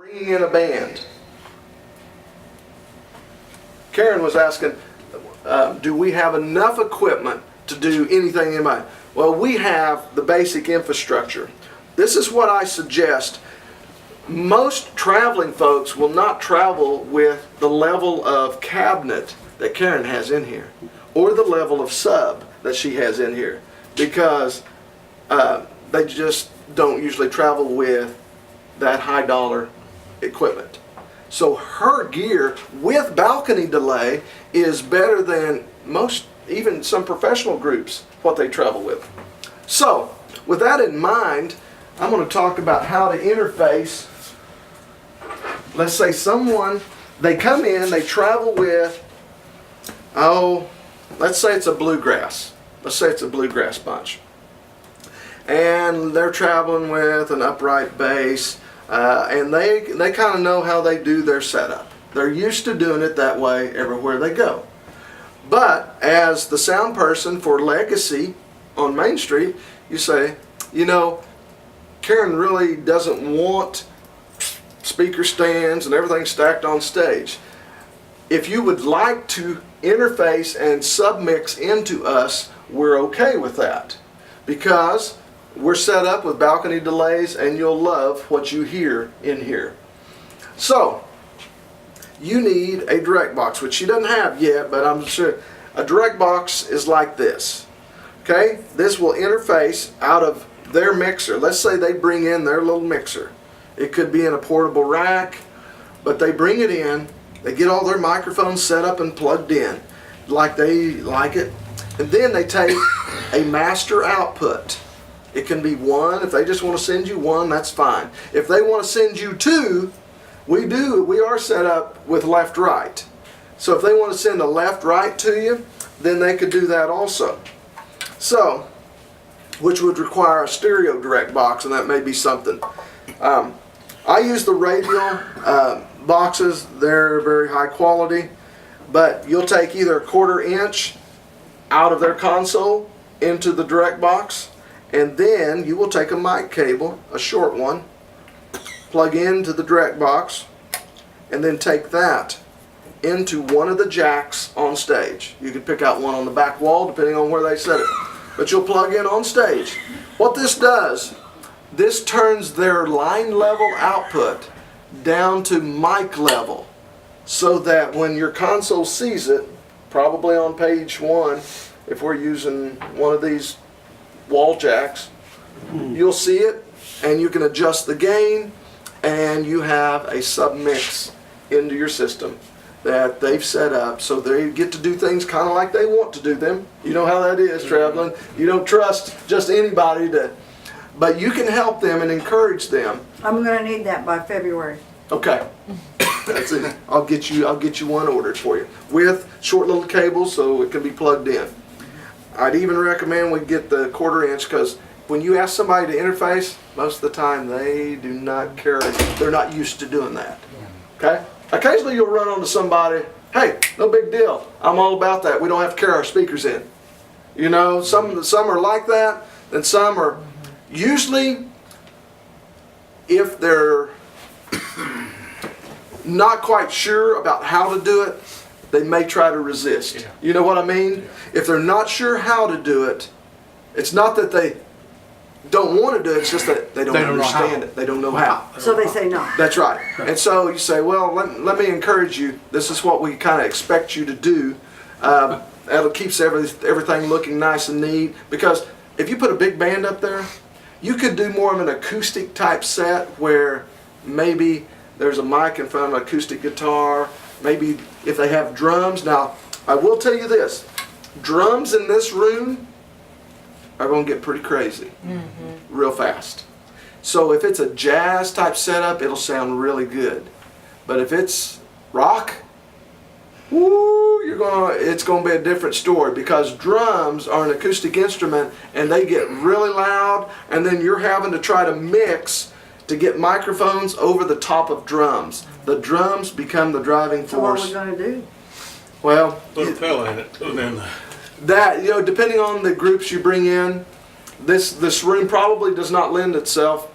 bringing in a band. Karen was asking, do we have enough equipment to do anything in mind? Well, we have the basic infrastructure. This is what I suggest. Most traveling folks will not travel with the level of cabinet that Karen has in here, or the level of sub that she has in here, because they just don't usually travel with that high dollar equipment. So her gear with balcony delay is better than most, even some professional groups, what they travel with. So with that in mind, I'm going to talk about how to interface. Let's say someone, they come in, they travel with, let's say it's a bluegrass. Let's say it's a bluegrass bunch. And they're traveling with an upright bass, and they kind of know how they do their setup. They're used to doing it that way everywhere they go. But as the sound person for Legacy on Main Street, you say, you know, Karen really doesn't want speaker stands and everything stacked on stage. If you would like to interface and submix into us, we're okay with that, because we're set up with balcony delays and you'll love what you hear in here. So you need a direct box, which she doesn't have yet, but I'm sure a direct box is like this. Okay, this will interface out of their mixer. Let's say they bring in their little mixer. It could be in a portable rack, but they bring it in, they get all their microphones set up and plugged in like they like it, and then they take a master output. It can be one. If they just want to send you one, that's fine. If they want to send you two, we are set up with left-right. So if they want to send a left-right to you, then they could do that also. So, which would require a stereo direct box, and that may be something. I use the radial boxes. They're very high quality, but you'll take either a 1/4 inch out of their console into the direct box, and then you will take a mic cable, a short one, plug into the direct box, and then take that into one of the jacks on stage. You could pick out one on the back wall depending on where they set it, but you'll plug in on stage. What this does, this turns their line level output down to mic level, so that when your console sees it, probably on page 1, if we're using one of these wall jacks, you'll see it, and you can adjust the gain, and you have a submix into your system that they've set up, so they get to do things kind of like they want to do them. You know how that is traveling. You don't trust just anybody to, but you can help them and encourage them. I'm going to need that by February. Okay, that's it. I'll get you one ordered for you with short little cables so it can be plugged in. I'd even recommend we get the 1/4 inch, because when you ask somebody to interface, most of the time they do not care. They're not used to doing that. Okay? Occasionally you'll run onto somebody, hey, no big deal. I'm all about that. We don't have to carry our speakers in. You know, some are like that, and some are usually, if they're not quite sure about how to do it, they may try to resist. Yeah. You know what I mean? Yeah. If they're not sure how to do it, it's not that they don't want to do it, it's just that they don't understand it. They don't know how. So they say no. That's right. And so you say, well, let me encourage you. This is what we kind of expect you to do. That'll keeps everything looking nice and neat. Because if you put a big band up there, you could do more of an acoustic type set where maybe there's a mic in front of an acoustic guitar. Maybe if they have drums. Now, I will tell you this. Drums in this room are going to get pretty crazy real fast. So if it's a jazz type setup, it'll sound really good. But if it's rock, woo, it's going to be a different story, because drums are an acoustic instrument and they get really loud, and then you're having to try to mix to get microphones over the top of drums. The drums become the driving force. So what are we going to do? Well, put a fella in it. Put it in there. That, you know, depending on the groups you bring in, this room probably does not lend itself.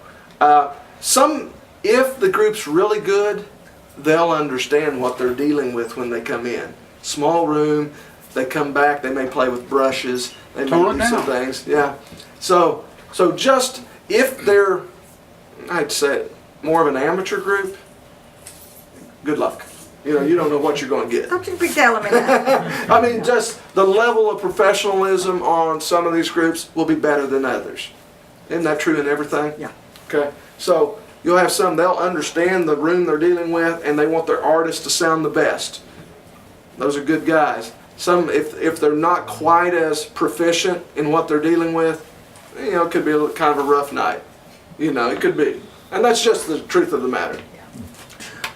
Some If the group's really good, they'll understand what they're dealing with when they come in. Small room, they come back, they may play with brushes, they may Tone it do some down. things. Yeah. So just if they're, I'd say, more of an amateur group, good luck. You know, you don't know what you're going to get. Don't you be telling me that. I mean, just the level of professionalism on some of these groups will be better than others. Isn't that true in everything? Yeah. Okay. So you'll have some, they'll understand the room they're dealing with and they want their artist to sound the best. Those are good guys. Some, if they're not quite as proficient in what they're dealing with, you know, it could be a little, kind of a rough night. You know, it could be. And that's just the truth of the matter.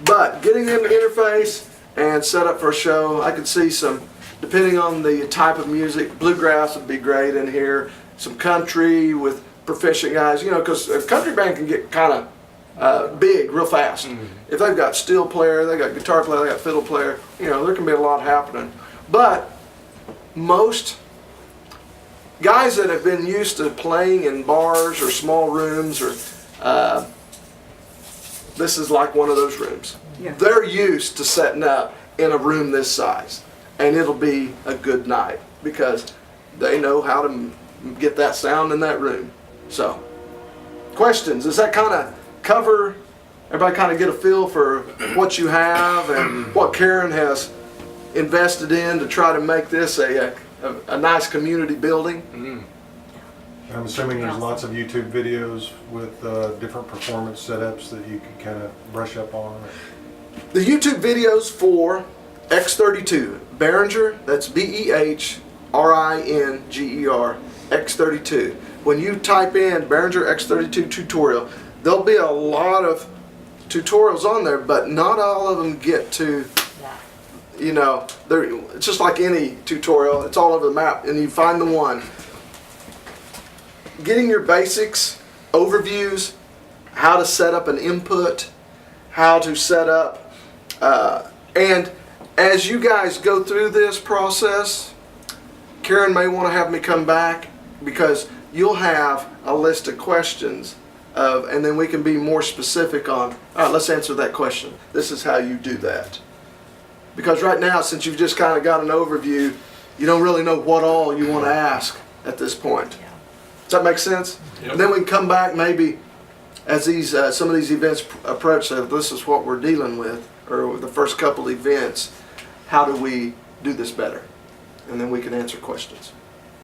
But getting them to interface and set up for a show, I could see some, depending on the type of music, bluegrass would be great in here, some country with proficient guys, you know, because a country band can get kind of big real fast. If they've got steel player, they got guitar player, they got fiddle player, you know, there can be a lot happening. But most guys that have been used to playing in bars or small rooms or this is like one of those rooms. Yeah. They're used to setting up in a room this size, and it'll be a good night because they know how to get that sound in that room. So, questions? Does that kind of cover, everybody kind of get a feel for what you have and what Karen has invested in to try to make this a nice community building? I'm assuming there's lots of YouTube videos with different performance setups that you can kind of brush up on. The YouTube videos for X32, Behringer, that's Behringer, X32. When you type in Behringer X32 tutorial, there'll be a lot of tutorials on there, but not all of them get to, you know, it's just like any tutorial, it's all over the map, and you find the one. Getting your basics, overviews, how to set up an input, how to set up, and as you guys go through this process, Karen may want to have me come back because you'll have a list of questions and then we can be more specific on, all right, let's answer that question. This is how you do that. Because right now, since you've just kind of got an overview, you don't really know what all you want to ask at this point. Does that make sense? Yep. And then we can come back maybe as these some of these events approach, so this is what we're dealing with, or the first couple events, how do we do this better? And then we can answer questions.